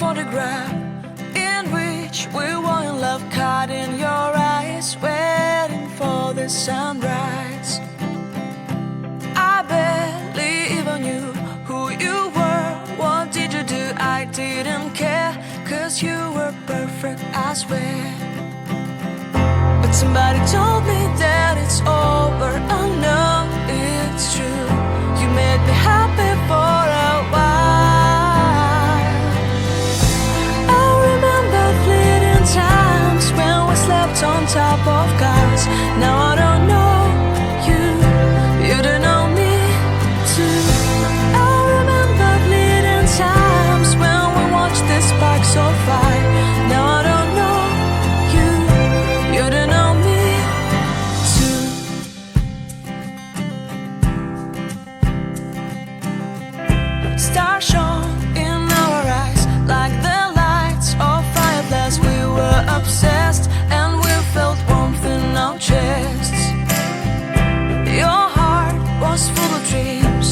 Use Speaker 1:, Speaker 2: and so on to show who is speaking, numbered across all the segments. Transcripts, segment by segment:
Speaker 1: photograph in which we were in love, caught in your eyes, waiting for the sunrise. I barely even knew who you were. What did you do? I didn't care, 'cause you were perfect, I swear. But somebody told me that it's over. I know it's true. You made me happy for a while. I remember fleeting times when we slept on top of cars. Now I don't know you, you don't know me too. I remember fleeting times when we watched the sparks of fire. Now I don't know you, you don't know me too. Stars shone in our eyes like the lights of fireflies. We were obsessed and we felt warmth in our chests. Your heart was full of dreams.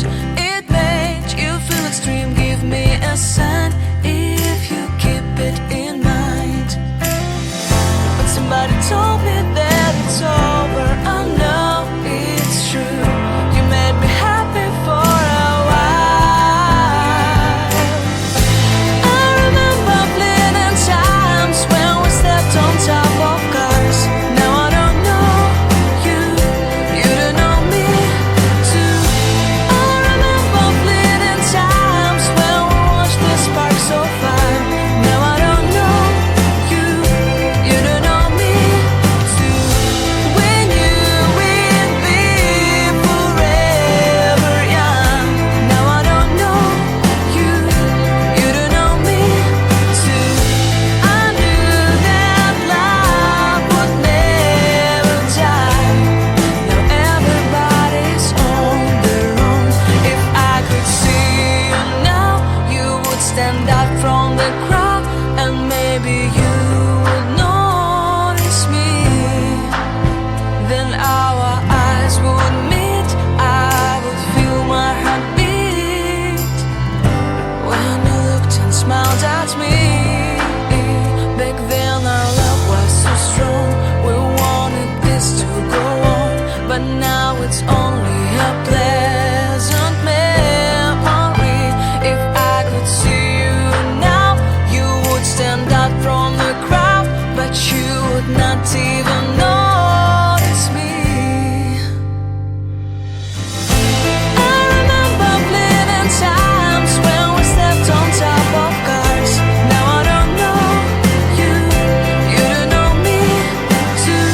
Speaker 1: It made you feel extreme. Give me a sign if you keep it in mind. But somebody told me that it's over. I know it's true. You made me happy for a while. I remember fleeting times when we slept on top of cars. Now I don't know you, you don't know me too. I remember fleeting times when we watched the sparks of fire. Now I don't know you, you don't know me too. We knew we'd be forever young. Now I don't know you, you don't know me too. I knew that love would never die. Now everybody's on their own. If I could see you now, you would stand out from the crowd, and maybe you would notice me. Then our eyes would meet. I would feel my heart beat when you looked and smiled at me. Back then our love was so strong. We wanted this to go on, but now it's only a pleasant memory. If I could see you now, you would stand out from the crowd, but you would not even notice me. I remember fleeting times when we slept on top of cars. Now I don't know you, you don't know me too.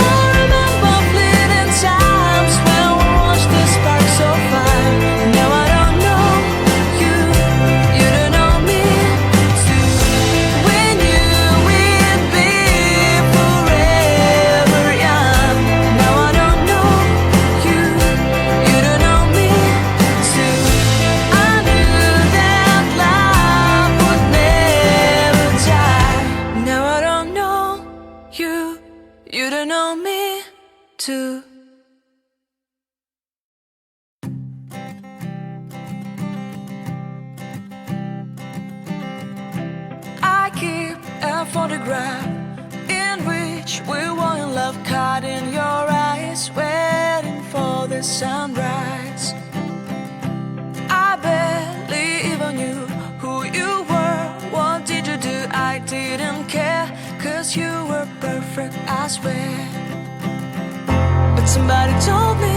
Speaker 1: I remember fleeting times when we watched the sparks of fire. Now I don't know you, you don't know me too. We knew we'd be forever young. Now I don't know you, you don't know me too. I knew that love would never die. Now I don't know you, you don't know me too. I keep a photograph in which we were in love, caught in your eyes, waiting for the sunrise. I barely even knew who you were. What did you do? I didn't care, 'cause you were perfect, I swear. But somebody told me